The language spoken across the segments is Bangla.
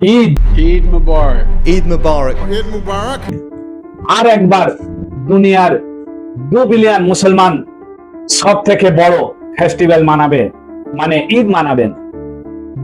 Eid Eid Mubarak. Eid Mubarak. Eid Mubarak. আর একবার দুনিয়ার 2 বিলিয়ন মুসলমান সব থেকে বড় ফেস্টিভ্যাল মানাবে, মানে ঈদ মানাবেন।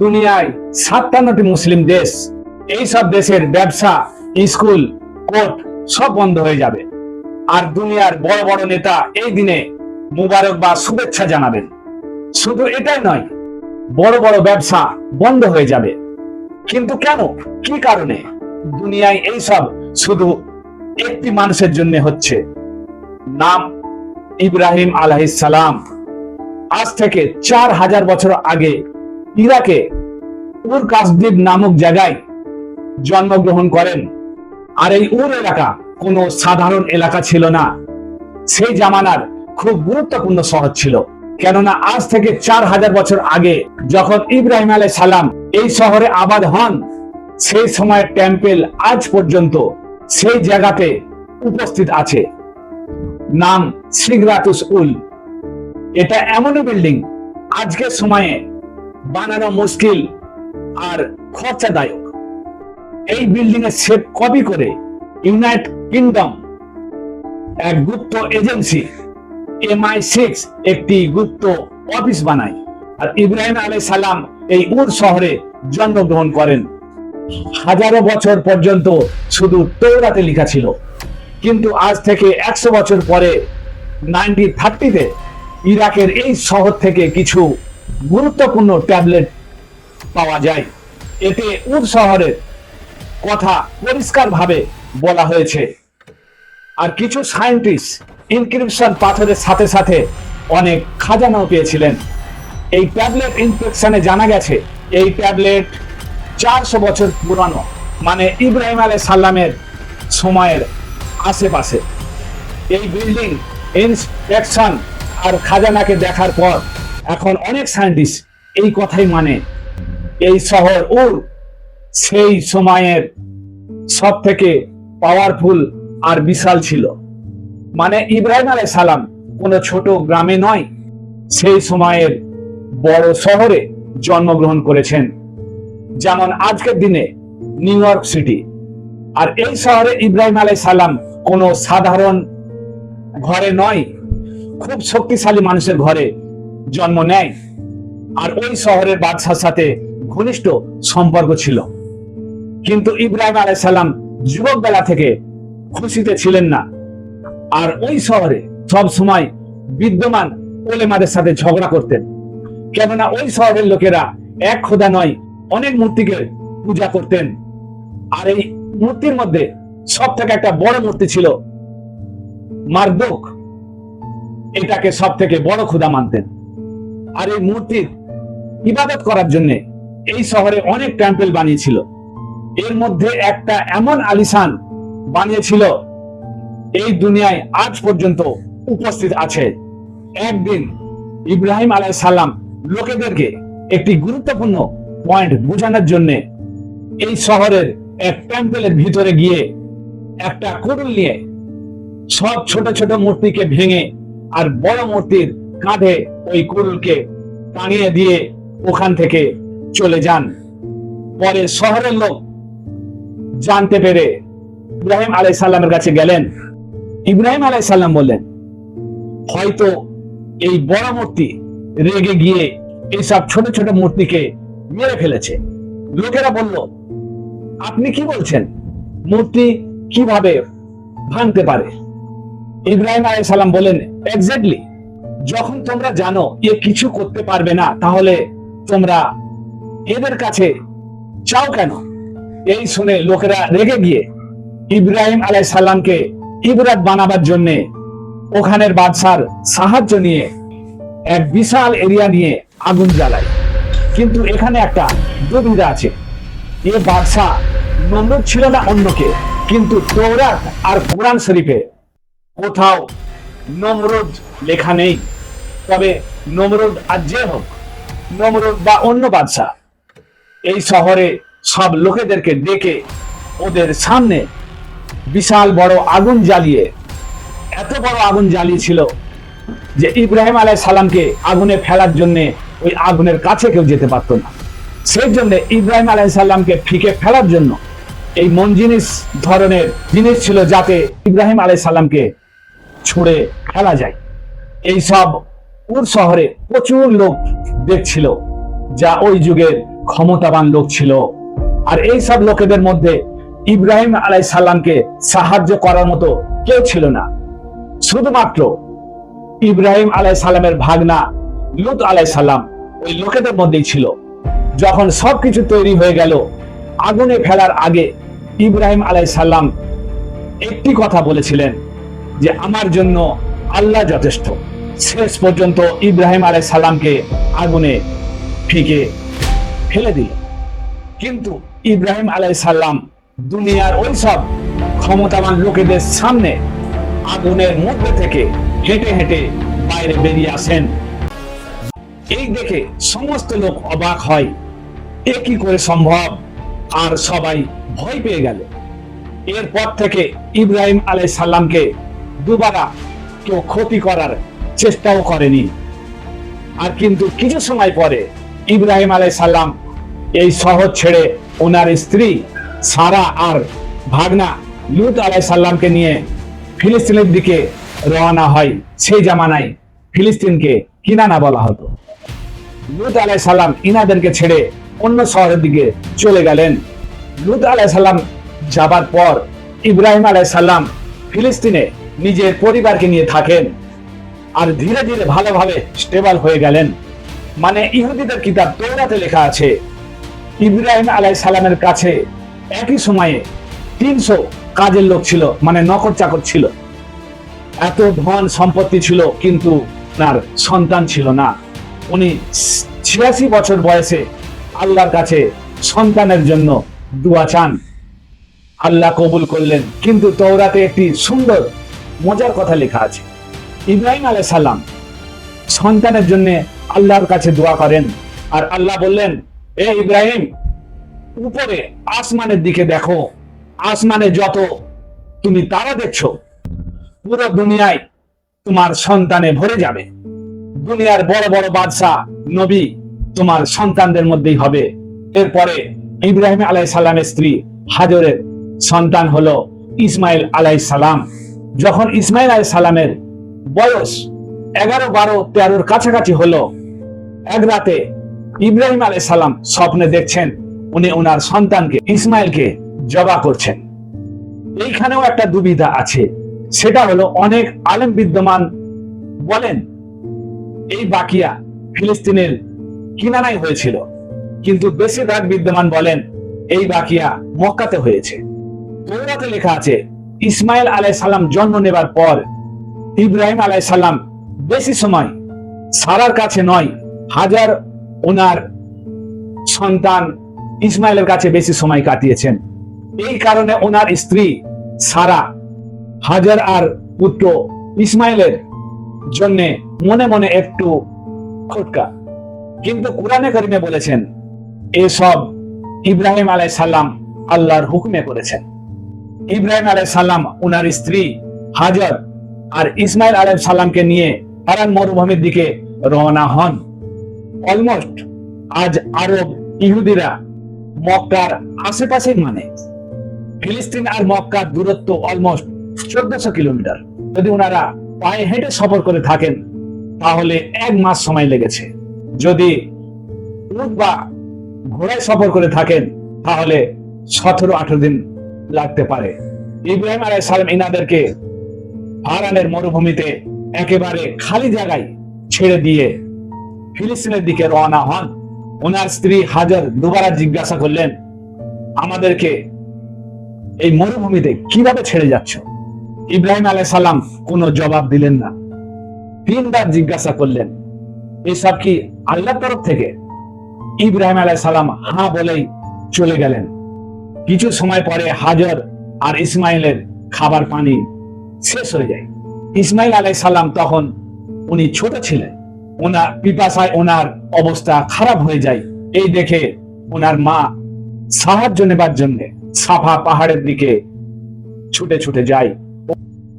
দুনিয়ায় 57টি মুসলিম দেশ, এই সব দেশের ব্যবসা, স্কুল, কোর্ট সব বন্ধ হয়ে যাবে। আর দুনিয়ার বড় বড় নেতা এই দিনে মুবারক বা শুভেচ্ছা জানাবেন। শুধু এটাই নয়, বড় বড় ব্যবসা বন্ধ হয়ে যাবে। কিন্তু কেন, কি কারণে? দুনিয়ায় এই সব শুধু একটি মানুষের জন্য হচ্ছে, নাম ইব্রাহিম আলাইহিস সালাম। আজ থেকে 4000 বছর আগে ইরাকে উর কাসদিব নামক জায়গায় জন্মগ্রহণ করেন। আর এই উর এলাকা কোনো সাধারণ এলাকা ছিল না, সেই জামানার খুব গুরুত্বপূর্ণ শহর ছিল। কেননা আজ থেকে 4000 বছর আগে যখন ইব্রাহিম আলাইহিস সালাম এই শহরে আবাদ হন, সেই সময়ের টেম্পল আজ পর্যন্ত সেই জায়গাতে উপস্থিত আছে। নাম সিগরাতুস উল। এটা এমনই বিল্ডিং আজকের সময়ে বানানো মুশকিল আর খরচাদায়ক। এই বিল্ডিং এর শেপ কপি করে ইউনাইটেড কিংডম এক গুপ্ত এজেন্সি MI6 একটি গুপ্ত অফিস বানায়। আর ইব্রাহিম আলাইহিস সালাম এই উর শহরে জন্মগ্রহণ করেন। হাজারো বছর পর্যন্ত শুধু তৌরাতে লেখা ছিল, কিন্তু আজ থেকে 100 বছর পরে 1930-তে ইরাকের এই শহর থেকে কিছু গুরুত্বপূর্ণ ট্যাবলেট পাওয়া যায়। এতে উর শহরের কথা পরিষ্কারভাবে বলা হয়েছে। আর কিছু সায়েন্টিস্ট ইনক্রিপশন পাথরের সাথে সাথে অনেক খাজানাও পেয়েছিলেন। এই ট্যাবলেট ইন্সপেকশনে জানা গেছে এই ট্যাবলেট 400 বছর পুরানো, মানে ইব্রাহিম আলাইহিস সালামের সময়ের আশেপাশে। এই বিল্ডিং ইন্সপেকশন আর খাজানাকে দেখার পর এখন অনেক সায়েন্টিস্ট এই কথাই মানে এই শহর উর সেই সময়ের সব থেকে পাওয়ারফুল আর বিশাল ছিল। মানে ইব্রাহিম আলাইহিস সালাম কোনো ছোট গ্রামে নয়, সেই সময়ের বড় শহরে জন্মগ্রহণ করেছেন, যেমন আজকের দিনে নিউ ইয়র্ক সিটি। আর এই শহরে ইব্রাহিম আলাইহিস সালাম কোনো সাধারণ ঘরে নয়, খুব শক্তিশালী মানুষের ঘরে জন্ম নেয়। আর ওই শহরের বাদশার সাথে ঘনিষ্ঠ সম্পর্ক ছিল। কিন্তু ইব্রাহিম আলাইহিস সালাম যুবক বেলা থেকে খুশিতে ছিলেন না। আর ওই শহরে সব সময় বিদ্যমান ওলেমাদের সাথে ঝগড়া করতেন, কেননা ওই শহরের লোকেরা এক খোদা নয়, অনেক মূর্তিকে পূজা করতেন। আর এই মূর্তির মধ্যে সব থেকে একটা বড় মূর্তি ছিল মারদুক, এটাকে সব থেকে বড় খোদা মানতেন। আর এই মূর্তির ইবাদত করার জন্য এই শহরে অনেক টেম্পল বানিয়েছিল। এর মধ্যে একটা এমন আলিশান বানিয়েছিল এই দুনিয়ায় আজ পর্যন্ত উপস্থিত আছে। একদিন ইব্রাহিম আলাইহিস সালাম লোকেদেরকে একটি গুরুত্বপূর্ণ পয়েন্ট বোঝানোর জন্য এই শহরের এক টেম্পলের ভিতরে গিয়ে একটা কুড়ুল নিয়ে সব ছোট ছোট মূর্তিকে ভেঙে আর বড় মূর্তির কাঁধে ওই কুড়ুলকে টাঙিয়ে দিয়ে ওখান থেকে চলে যান। পরে শহরের লোক জানতে পেরে ইব্রাহিম আলাইহিস সালামের কাছে গেলেন। ইব্রাহিম আলাইহিস সালাম বললেন, হয়তো এই বড় মূর্তি রেগে গিয়ে এইসব ছোট ছোট মূর্তিকে মেরে ফেলেছে। লোকেরা বলল, আপনি কি বলছেন? মূর্তি কিভাবে ভাঙতে পারে? ইব্রাহিম আলাইহিস সালাম বলেন, এক্স্যাক্টলি, যখন তোমরা জানো এ কিছু করতে পারবে না, তাহলে তোমরা এদের কাছে চাও কেন? এই শুনে লোকেরা রেগে গিয়ে ইব্রাহিম আলাইহিস সালামকে ইবরাত বানাবার জন্য ওখানের বাদশার সাহায্য নিয়ে এক বিশাল এরিয়া নিয়ে আগুন জ্বালায়। কিন্তু এখানে একটা দুবিধা আছে, এ বাদশা নমরুদ ছিল না অন্য কে, কিন্তু তৌরাত আর কোরআন শরীফে কোথাও নমরুদ লেখা নেই। তবে নমরুদ আর যে হোক, নমরুদ বা অন্য বাদশা এই শহরে সব লোকেদেরকে ডেকে ওদের সামনে বিশাল বড় আগুন জ্বালিয়ে, এত বড় আগুন জ্বালিয়েছিল যে ইব্রাহিম আলাইহিস সালামকে আগুনে ফেলার জন্য ওই আগুনের কাছে কেউ যেতে পারত না। সেই জন্য ইব্রাহিম আলাইহিস সালামকে ফিকে ফেলার জন্য এই মন জিনিস ধরনের জিনিস ছিল, যাতে ইব্রাহিম আলাইহিস সালামকে ছুঁড়ে ফেলা যায়। এই সব উর শহরে প্রচুর লোক দেখছিল, যা ওই যুগের ক্ষমতাবান লোক ছিল। আর এই সব লোকেদের মধ্যে ইব্রাহিম আলাইহিস সালামকে সাহায্য করার মতো কেউ ছিল না। শুধুমাত্র ইব্রাহিম আলাইহিস সালামের ভাগনা লূত আলাইহিস সালাম ওই লোকেদের মধ্যেই ছিল। যখন সবকিছু তৈরি হয়ে গেল, আগুনে ফেলার আগে ইব্রাহিম আলাইহিস সালাম একটি কথা বলেছিলেন যে আমার জন্য আল্লাহ যথেষ্ট। শেষ পর্যন্ত ইব্রাহিম আলাইহিস সালামকে আগুনে ফিকে ফেলে দিল। কিন্তু ইব্রাহিম আলাইহিস সালাম দুনিয়ার ওই সব ক্ষমতাবান লোকেদের সামনে আগুনের মধ্যে থেকে হেঁটে হেঁটে বাইরে বেরিয়ে আসেন। এই দেখে সমস্ত লোক অবাক হয়, এ কি করে সম্ভব? আর সবাই ভয় পেয়ে গেল। এরপর থেকে ইব্রাহিম আলাইহিস সালামকে দুবারা কেউ ক্ষতি করার চেষ্টাও করেনি। আর কিন্তু কিছু সময় পরে ইব্রাহিম আলাইহিস সালাম এই শহর ছেড়ে ওনার স্ত্রী সারা আর ভাগনা লূত আলাইহিস সালামকে নিয়ে ফিলিস্তিনের দিকে রওনা হয়। সেই জামানায় ফিলিস্তিনকে কিনানা বলা হতো। লূত আলাইহিস সালাম ইনাদেরকে ছেড়ে অন্য শহরের দিকে চলে গেলেন। লূত আলাইহিস সালাম যাবার পর ইব্রাহিম আলাইহিস সালাম ফিলিস্তিনে নিজের পরিবারকে নিয়ে থাকেন আর ধীরে ধীরে ভালোভাবে স্টেবল হয়ে গেলেন। মানে ইহুদিদের কিতাব তৌরাতে লেখা আছে, ইব্রাহিম আলাইহিস সালামের কাছে একই সময়ে 300 কাজের লোক ছিল, মানে নকর চাকর ছিল। এত ধন সম্পত্তি ছিল, কিন্তু তার সন্তান ছিল না। উনি 86 বছর বয়সে আল্লাহর কাছে সন্তানের জন্য দোয়া চান, আল্লাহ কবুল করলেন। কিন্তু তৌরাতে একটি সুন্দর মজার কথা লেখা আছে, ইব্রাহিম আলাইহিস সালাম সন্তানের জন্য আল্লাহর কাছে দোয়া করেন, আর আল্লাহ বললেন, এ ইব্রাহিম, উপরে আসমানের দিকে দেখো, আসমানে যত তুমি তারা দেখছো, পুরো দুনিয়ায় তোমার সন্তানে ভরে যাবে। দুনিয়ার বড় বড় বাদশাহ নবী তোমার সন্তানদের মধ্যেই হবে। এরপরে ইব্রাহিম আলাইহিস সালামের স্ত্রী হাজরের সন্তান হলো ইসমাইল আলাইহিস সালাম। যখন ইসমাইল আলাইহিস সালামের বয়স 11, 12, 13 কাছাকাছি হলো, এক রাতে ইব্রাহিম আলাইহিস সালাম স্বপ্নে দেখছেন উনি ওনার সন্তানকে ইসমাইলকে জবা করছেন। এইখানেও একটা দুবিধা আছে, সেটা হলো অনেক আলেম বিদ্যমান বলেন এই বাকিয়া ফিলিস্তিনের কিনানায় হয়েছিল, কিন্তু বেশিরভাগ বিদ্যমান বলেন এই বাকিয়া মক্কাতে হয়েছে। তৌরাতে লেখা আছে ইসমাইল আলাইহিস সালাম জন্ম নেবার পর ইব্রাহিম আলাইহিস সালাম বেশি সময় সারার কাছে নয়, হাজার ওনার সন্তান ইসমাইলের কাছে বেশি সময় কাটিয়েছেন। এই কারণে ওনার স্ত্রী সারা হাজার আর পুত্র ইসমাইলের জন্য মনে মনে একটু খটকা। কিন্তু কোরআনে কারিমে বলেছেন এসব ইব্রাহিম আলাইহিস সালাম আল্লাহর হুকুমে করেছেন। ইব্রাহিম আলাইহিস সালাম ওনার স্ত্রী হাজার আর ইসমাইল আলাইহিস সালামকে নিয়ে হারান মরুভূমির দিকে রওনা হন। অলমোস্ট আজ আরব ইহুদিরা মক্কার আশেপাশে, মানে ফিলিস্তিন আর মক্কার দূরত্ব অলমোস্ট 1400 কিলোমিটার। যদি ওনারা পায়ে হেঁটে সফর করে থাকেন তাহলে 1 মাস সময় লেগেছে। যদি উট বা ঘোড়ায় সফর করে থাকেন তাহলে 17-18 দিন লাগতে পারে। ইব্রাহিম আলাইহিস সালাম ইনাদেরকে হারানের মরুভূমিতে একেবারে খালি জায়গায় ছেড়ে দিয়ে ফিলিস্তিনের দিকে রওনা হন। ওনার স্ত্রী হাজার দুবারা জিজ্ঞাসা করলেন, আমাদেরকে এই মরুভূমিতে কিভাবে ছেড়ে যাচ্ছ? ইব্রাহিম আলাইহিস সালাম কোনো জবাব দিলেন না। 3 বার জিজ্ঞাসা করলেন, এসব কি আল্লাহর তরফ থেকে? ইব্রাহিম আলাইহিস সালাম হ্যাঁ বলেই চলে গেলেন। কিছু সময় পরে হাজার আর ইসমাইলের খাবার পানি শেষ হয়ে যায়। ইসমাইল আলাইহিস সালাম তখন উনি ছোট ছিলেন, ওনার পিপাসায় ওনার অবস্থা খারাপ হয়ে যায়। এই দেখে ওনার মা সাহায্য নেবার জন্য সাফা পাহাড়ের দিকে ছুটে ছুটে যায়।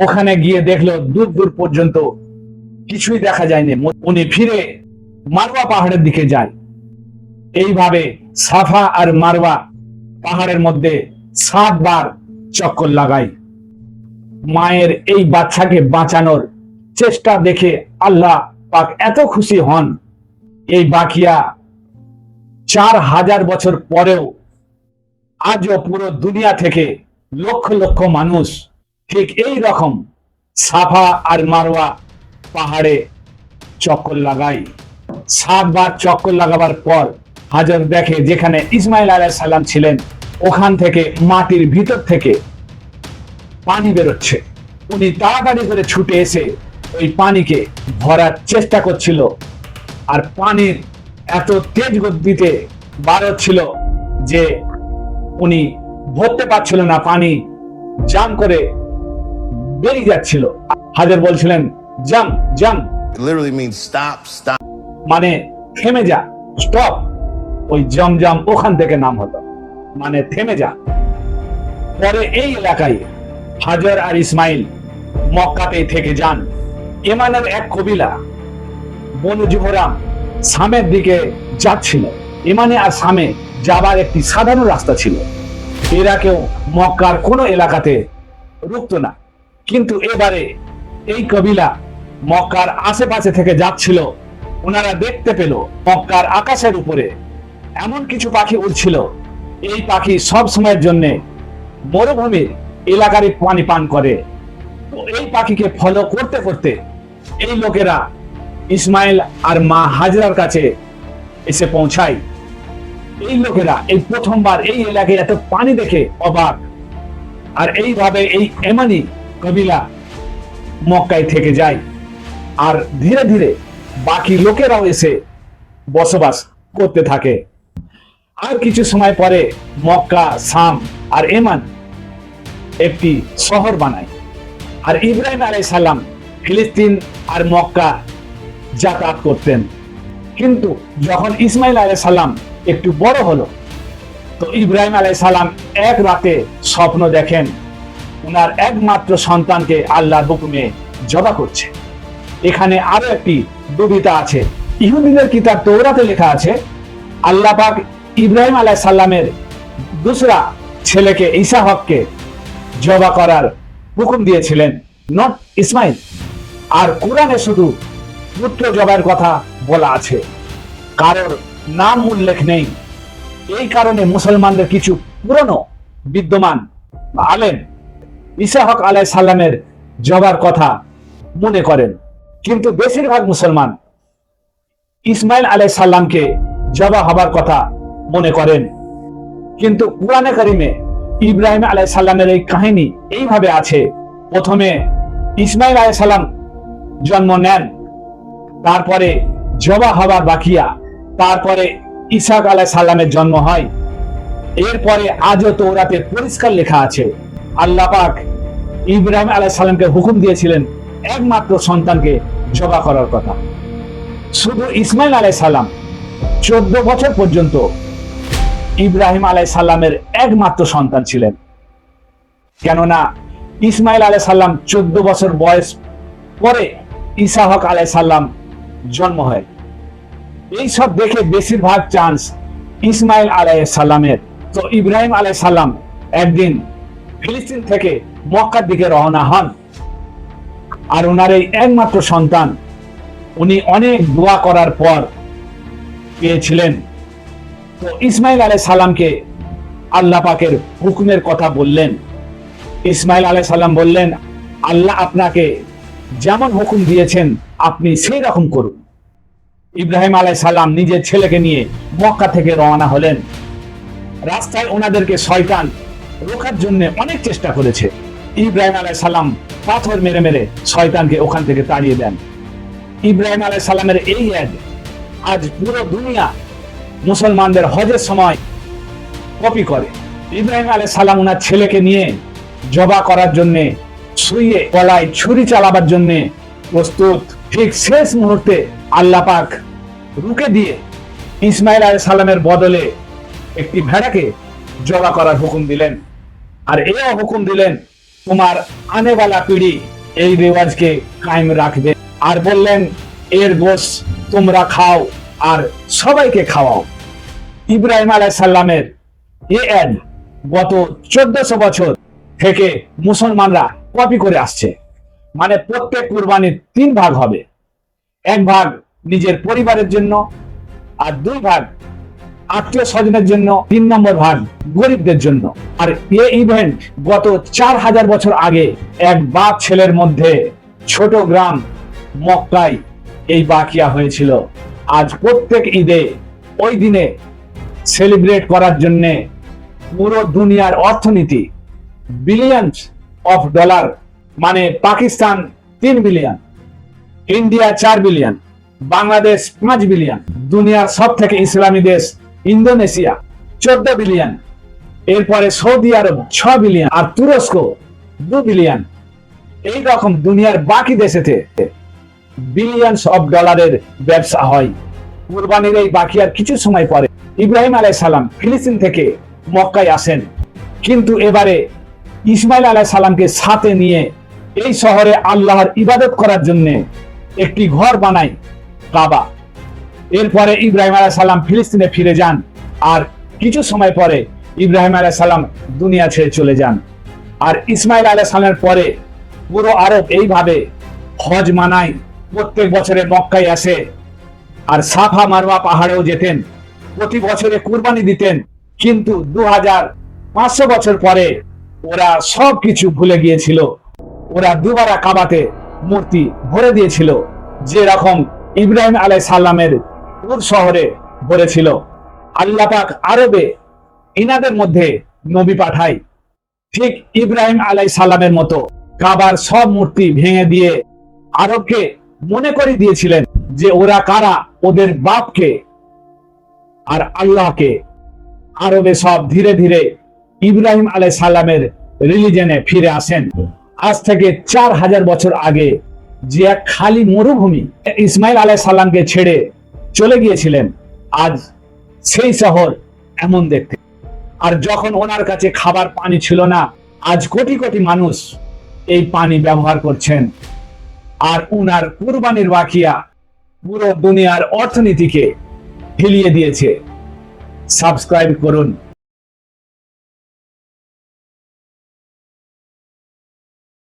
ওখানে গিয়ে দেখলো দূর দূর পর্যন্ত কিছুই দেখা যায়নি। উনি ফিরে মারওয়া পাহাড়ের দিকে যায়। এইভাবে সাফা আর মারওয়া পাহাড়ের মধ্যে 7 বার চক্কর লাগাই। মায়ের এই বাচ্চাকে বাঁচানোর চেষ্টা দেখে আল্লাহ পাক এত খুশি হন, এই বাকিয়া 4000 বছর পরেও আজও পুরো দুনিয়া থেকে লক্ষ লক্ষ মানুষ ঠিক এই রকম সাফা আর মারওয়া পাহাড়ে চক্কর লাগাই। 7 বার চক্কর লাগাবার পর হাজর দেখে যেখানে ইসমাইল আলাইহিস সালাম ছিলেন ওখান থেকে মাটির ভিতর থেকে পানি বেরোচ্ছে। উনি তাড়াতাড়ি করে ছুটে এসে ওই পানিকে ভরার চেষ্টা করছিল, আর পানির এত তেজ গতিতে বার হচ্ছিল যে উনি ভরতে পারছিল না, পানি জাম করে বেরিয়ে যাচ্ছিল। হাজর বলছিলেন জাম জাম, It literally means stop, stop. মানে থেমে যা, স্টপ। ওই জমজম ওখান থেকে নাম হলো, মানে থেমে যা। পরে এই এলাকায় হাজর আর ইসমাইল মক্কাতে থেকে যান। এমানের এক কবিলা বনু জুহরাম সামের দিকে যাচ্ছিল। এমানে আর সামে যাবার একটি সাধারণ রাস্তা ছিল, এরা কেউ মক্কার কোনো এলাকাতে রুখতো না। কিন্তু এবারে এই কবিলা মক্কার আশেপাশে থেকে যাচ্ছিল। ওনারা দেখতে পেল মক্কার আকাশের উপরে এমন কিছু পাখি উড়ছিল, এই পাখি সব সময়ের জন্য মরুভূমির এলাকারই পানি পান করে। তো এই পাখিকে ফলো করতে করতে এই লোকেরা ইসমাইল আর মা হাজরার কাছে এসে পৌঁছায়। এই লোকেরা এই প্রথমবার এই এলাকায় এত পানি দেখে অবাক, আর এইভাবে এই এমানি কবিলা মক্কায় থেকে যায়। আর ধীরে ধীরে বাকি লোকেরাও এসে বসবাস করতে থাকে। আর কিছু সময় পরে মক্কা, শাম আর এমান একটি শহর বানায়। আর ইব্রাহিম আলাইহিস সালাম ফিলিস্তিন আর মক্কা যাতায়াত করতেন। কিন্তু যখন ইসমাইল আলাইহিস সালাম একটু বড় হলো, তো ইব্রাহিম আলাইহিস সালাম এক রাতে স্বপ্ন দেখেন ওনার একমাত্র সন্তানকে আল্লাহর হুকুমে জবাই করছে। এখানে আরো একটি দুবিধা আছে। ইহুদিদের কিতাব তৌরাতে লেখা আছে আল্লাহ পাক ইব্রাহিম আলাইহিস সালামের দুসরা ছেলেকে ইসাহককে জবাই করার হুকুম দিয়েছিলেন, নট ইসমাইল। আর কোরআনে শুধু পুত্র জবাইয়ের কথা বলা আছে, কারোর নাম উল্লেখ নেই। এই কারণে মুসলমানদের কিছু পুরনো বিদ্যমান আলেম ইসাহক আলাইহিস সালামের জবার কথা মনে করেন, কিন্তু বেশিরভাগ মুসলমান ইসমাইল আলাইহিস সালামকে জবা হবার কথা মনে করেন। কিন্তু কুরআনে কারিমে ইব্রাহিম আলাইহিস সালামের এই কাহিনী এইভাবে আছে, প্রথমে ইসমাইল আলাইহিস সালাম জন্ম নেন, তারপরে জবা হবার বাকিয়া, তারপরে ইসহাক আলাইহিস সালামের জন্ম হয়। এরপরে আজও তৌরাতে পরিষ্কার লেখা আছে আল্লাহ পাক ইব্রাহিম আলাইহিস সালামকে হুকুম দিয়েছিলেন একমাত্র সন্তানকে জবাই করার কথা। শুধু ইসমাইল আলাইহিস সালাম 14 বছর পর্যন্ত ইব্রাহিম আলাইহিস সালামের একমাত্র সন্তান ছিলেন, কেননা ইসমাইল আলাইহিস সালাম 14 বছর বয়স পরে ইসহাক আলাইহিস সালাম জন্ম হয়। এই সব দেখে বেশিরভাগ চান্স ইসমাইল আলাইহিস সালামের। তো ইব্রাহিম আলাইহিস সালাম একদিন ফিলিস্তিন থেকে মক্কার দিকে রওনা হন, আর ওনার এই একমাত্র সন্তান উনি অনেক দোয়া করার পর পেয়েছিলেন। তো ইসমাইল আলাইহিস সালামকে আল্লাহ পাকের হুকুমের কথা বললেন। ইসমাইল আলাইহিস সালাম বললেন, আল্লাহ আপনাকে যেমন হুকুম দিয়েছেন আপনি সেই রকম করুন। ইব্রাহিম আলাইহিস সালাম নিজের ছেলেকে নিয়ে মক্কা থেকে রওনা হলেন। রাস্তায় ওনাদেরকে শয়তান রোখার জন্য অনেক চেষ্টা করেছে। ইব্রাহিম আলাইহিস সালাম পাথর মেরে মেরে শয়তানকে ওখান থেকে তাড়িয়ে দেন। ইব্রাহিম আলাইহিস সালামের এই এক আজ পুরো দুনিয়া মুসলমানদের হজের সময় কপি করে। ইব্রাহিম আলাইহিস সালাম ওনার ছেলেকে নিয়ে জবাই করার জন্য শুয়ে গলায় ছুরি চালাবার জন্য প্রস্তুত। ঠিক শেষ মুহূর্তে আল্লাহ পাক রুকে দিয়ে ইসমাইল আলাইহিস সালামের বদলে একটি ভেড়াকে জবাই করার হুকুম দিলেন। আর এও হুকুম দিলেন তোমার আনেওয়ালা পিঢ়ি এই রেওয়াজকে কায়েম রাখবে। আর বললেন এর গোশত তোমরা খাও আর সবাইকে খাওয়াও। ইব্রাহিম আলাইহিস সালামের এই অ্যাড গত 1400 বছর থেকে মুসলমানরা কপি করে আসছে। মানে প্রত্যেক কুরবানির 3 ভাগ হবে, 1 ভাগ নিজের পরিবারের জন্য, আর 2 ভাগ আত্মীয় স্বজনের জন্য, 3 নম্বর ভাগ গরিবদের জন্য। আর এই ইভেন্ট গত 4000 বছর আগে এক বাপ ছেলের মধ্যে ছোট গ্রাম মক্কায় এই বাকিয়া হয়েছিল। আজ প্রত্যেক ঈদে ওই দিনে সেলিব্রেট করার জন্য পুরো দুনিয়ার অর্থনীতি বিলিয়নস অফ ডলার, মানে Pakistan 3 billion, India 4 billion, Bangladesh 5 billion, দুনিয়ার সব থেকে ইসলামী দেশ ইন্দোনেশিয়া 14 বিলিয়ন, এরপরে সৌদি আরব 6 বিলিয়ন, আর তুরস্ক 2 বিলিয়ন। এই রকম দুনিয়ার বাকি দেশেতে বিলিয়নস অফ ডলারের ব্যবসা হয়। কুরবানির এই বাকিয়ার কিছু সময় পরে ইব্রাহিম আলাইহিস সালাম ফিলিস্তিন থেকে মক্কায় আসেন, কিন্তু এবারে ইসমাইল আলাইহিস সালামকে সাথে নিয়ে এই শহরে আল্লাহর ইবাদত করার জন্য একটি ঘর বানায়, কাবা। এরপরে ইব্রাহিম আলাইহিস সালাম ফিলিস্তিনে ফিরে যান, আর কিছু সময় পরে ইব্রাহিম আলাইহিস সালাম দুনিয়া ছেড়ে চলে যান। আর ইসমাইল আলাইহিস সালামের পরে পুরো আরব এইভাবে হজ মানায়, প্রত্যেক বছরে মক্কায় আসে, আর সাফা মারওয়া পাহাড়েও যেতেন, প্রতি বছরে কুরবানি দিতেন। কিন্তু 2500 বছর পরে ওরা সবকিছু ভুলে গিয়েছিল। ওরা দুবারা কাবাতে মূর্তি ভরে দিয়েছিল, যেরকম ইব্রাহিম আলাইহিস সালামের উর শহরে ভরেছিল। আল্লাহ পাক আরবে ইনাদের মধ্যে নবী পাঠায়, ঠিক ইব্রাহিম আলাইহিস সালামের মতো কাবার সব মূর্তি ভেঙে দিয়ে আরবকে মনে করে দিয়েছিলেন যে ওরা কারা, ওদের বাপকে আর আল্লাহকে। আরবে সব ধীরে ধীরে ইব্রাহিম আলাইহিস সালামের রিলিজনে ফিরে আসেন। আজ থেকে 4000 বছর আগে যে এক খালি মরুভূমি ইসমাইল আলাইহিস সালামকে ছেড়ে চলে গিয়েছিলেন, আজ সেই শহর এমন দেখতে। আর যখন ওনার কাছে খাবার পানি ছিল না, আজ কোটি কোটি মানুষ এই পানি ব্যবহার করছেন। আর উনার কুরবানির বাকিয়া পুরো দুনিয়ার অর্থনীতিকে হিলিয়ে দিয়েছে। সাবস্ক্রাইব করুন।